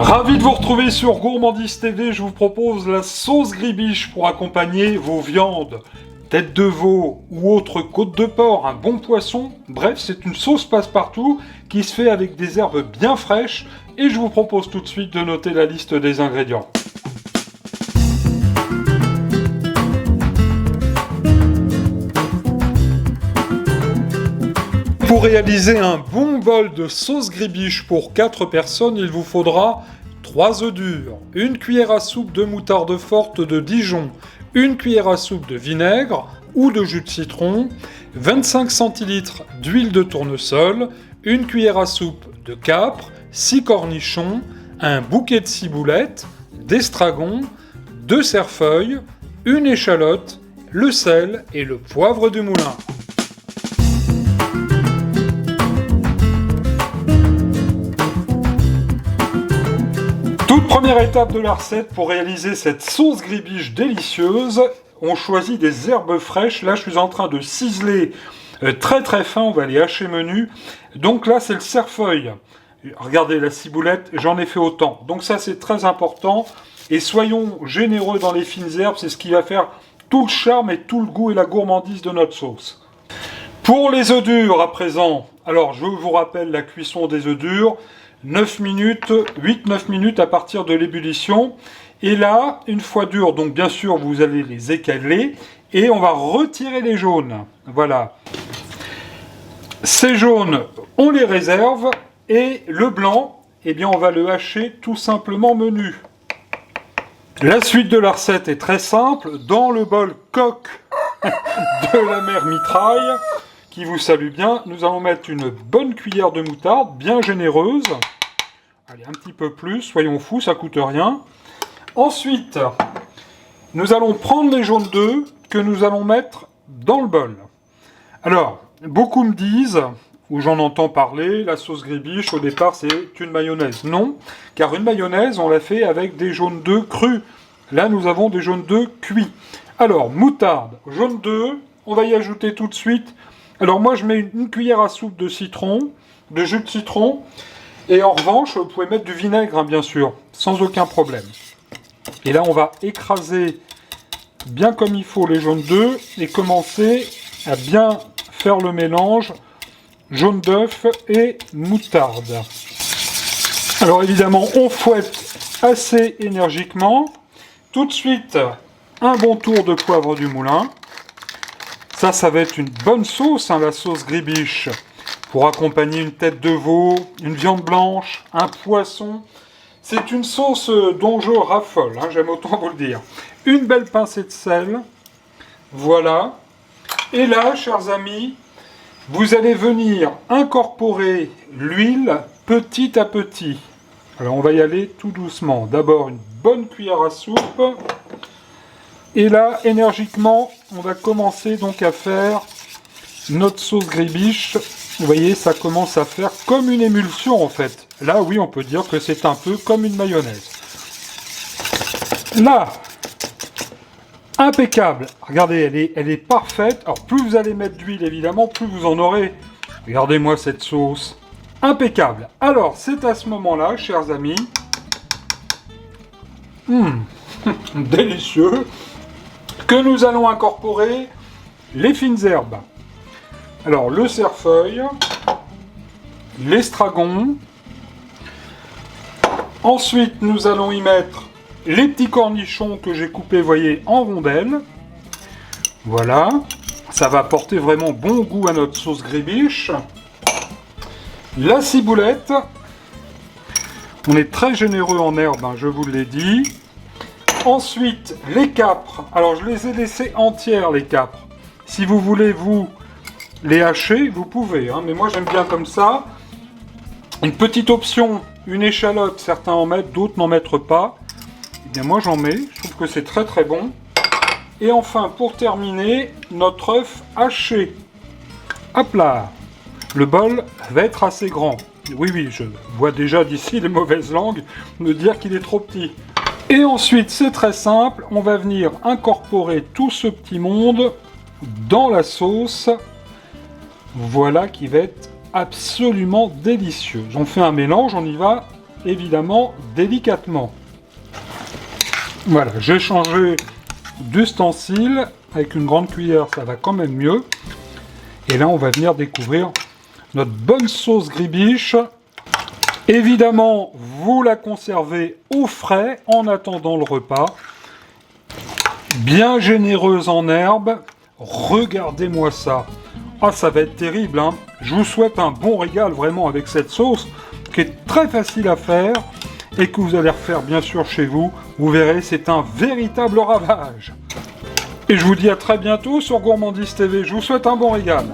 Ravi de vous retrouver sur Gourmandise TV, je vous propose la sauce gribiche pour accompagner vos viandes. Tête de veau ou autre côte de porc, un bon poisson, bref c'est une sauce passe-partout qui se fait avec des herbes bien fraîches et je vous propose tout de suite de noter la liste des ingrédients. Pour réaliser un bon bol de sauce gribiche pour 4 personnes, il vous faudra 3 œufs durs, une cuillère à soupe de moutarde forte de Dijon, une cuillère à soupe de vinaigre ou de jus de citron, 25 centilitres d'huile de tournesol, une cuillère à soupe de capre, 6 cornichons, un bouquet de ciboulettes, d'estragon, 2 cerfeuilles, une échalote, le sel et le poivre du moulin. Toute première étape de la recette pour réaliser cette sauce gribiche délicieuse, on choisit des herbes fraîches. Là, je suis en train de ciseler très très fin, on va les hacher menu. Donc là, c'est le cerfeuil. Regardez la ciboulette, j'en ai fait autant. Donc ça, c'est très important. Et soyons généreux dans les fines herbes, c'est ce qui va faire tout le charme et tout le goût et la gourmandise de notre sauce. Pour les œufs durs, à présent, alors je vous rappelle la cuisson des œufs durs. 9 minutes, 8-9 minutes à partir de l'ébullition. Et là, une fois dur, donc bien sûr, vous allez les écaler et on va retirer les jaunes. Voilà. Ces jaunes, on les réserve et le blanc, eh bien, on va le hacher tout simplement menu. La suite de la recette est très simple. Dans le bol coque de la mère mitraille, qui vous salue bien, nous allons mettre une bonne cuillère de moutarde, bien généreuse. Allez, un petit peu plus, soyons fous, ça coûte rien. Ensuite, nous allons prendre les jaunes d'œufs que nous allons mettre dans le bol. Alors, beaucoup me disent, ou j'en entends parler, la sauce gribiche, au départ, c'est une mayonnaise. Non, car une mayonnaise, on la fait avec des jaunes d'œufs crus. Là, nous avons des jaunes d'œufs cuits. Alors, moutarde, jaune d'œufs, on va y ajouter tout de suite. Alors moi, je mets une cuillère à soupe de citron, de jus de citron. Et en revanche, vous pouvez mettre du vinaigre, hein, bien sûr, sans aucun problème. Et là, on va écraser bien comme il faut les jaunes d'œufs et commencer à bien faire le mélange jaune d'œuf et moutarde. Alors évidemment, on fouette assez énergiquement. Tout de suite, un bon tour de poivre du moulin. Ça va être une bonne sauce, hein, la sauce gribiche. Pour accompagner une tête de veau, une viande blanche, un poisson. C'est une sauce dont je raffole, hein, j'aime autant vous le dire. Une belle pincée de sel. Voilà. Et là, chers amis, vous allez venir incorporer l'huile petit à petit. Alors, on va y aller tout doucement. D'abord, une bonne cuillère à soupe. Et là, énergiquement, on va commencer donc à faire notre sauce gribiche. Vous voyez, ça commence à faire comme une émulsion en fait. Là, oui, on peut dire que c'est un peu comme une mayonnaise. Là, impeccable. Regardez, elle est parfaite. Alors, plus vous allez mettre d'huile, évidemment, plus vous en aurez. Regardez-moi cette sauce. Impeccable. Alors, c'est à ce moment-là, chers amis. Délicieux. Que nous allons incorporer les fines herbes. Alors, le cerfeuil, l'estragon. Ensuite, nous allons y mettre les petits cornichons que j'ai coupés, voyez, en rondelles. Voilà. Ça va apporter vraiment bon goût à notre sauce gribiche. La ciboulette. On est très généreux en herbes, hein, je vous l'ai dit. Ensuite, les capres. Alors, je les ai laissés entières, les capres. Si vous voulez, vous les hacher, vous pouvez, hein, mais moi j'aime bien comme ça. Une petite option, une échalote, certains en mettent, d'autres n'en mettent pas. Eh bien moi j'en mets, je trouve que c'est très très bon. Et enfin, pour terminer, notre œuf haché. Hop là. Le bol va être assez grand. Oui, je vois déjà d'ici les mauvaises langues me dire qu'il est trop petit. Et ensuite, c'est très simple, on va venir incorporer tout ce petit monde dans la sauce. Voilà qui va être absolument délicieuse. On fait un mélange, on y va évidemment délicatement. Voilà, j'ai changé d'ustensile. Avec une grande cuillère, ça va quand même mieux. Et là, on va venir découvrir notre bonne sauce gribiche. Évidemment, vous la conservez au frais en attendant le repas. Bien généreuse en herbes. Regardez-moi ça. Ah, ça va être terrible, hein. Je vous souhaite un bon régal vraiment avec cette sauce qui est très facile à faire et que vous allez refaire bien sûr chez vous. Vous verrez, c'est un véritable ravage. Et je vous dis à très bientôt sur Gourmandise TV. Je vous souhaite un bon régal.